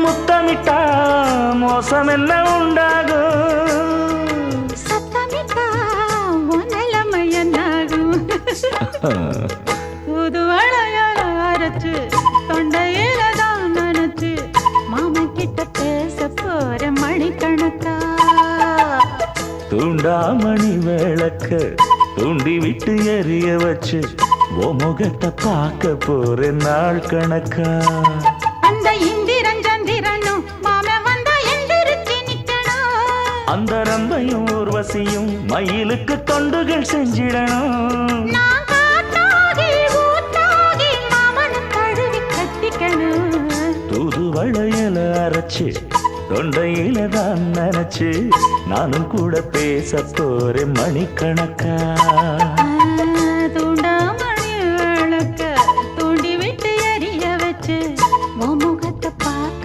முத்தமிட்டா மோசம் என்ன உண்டாகும்? சத்தமிட்டா நிலைமை என்னாகும்? புது வளையல் அரைச்சு தொண்டையில தான் நினைச்சு மாமன் கிட்ட பேச போற மணிக்கணக்கா. தூண்டாமணி விளக்க தூண்டி விட்டு எரிய வச்சு ஓ முகத்தை பார்க்க போற நாள் கணக்கா. அந்த இந்திரன் சந்திரனும் மாமன் வந்தா எந்திரிச்சு நிக்கணும். அந்த ரம்பையும் ஊர்வசியும் மயிலுக்கு தொண்டுகள் செஞ்சிடணும். நான் காத்தாகி ஊத்தாகி மாமனை தழுவி கட்டிக்கணும். தூது வளையல அரைச்சு தொண்டையில தான் நினைச்சு நானும் கூட பேச போறேன் மணிக்கணக்கா.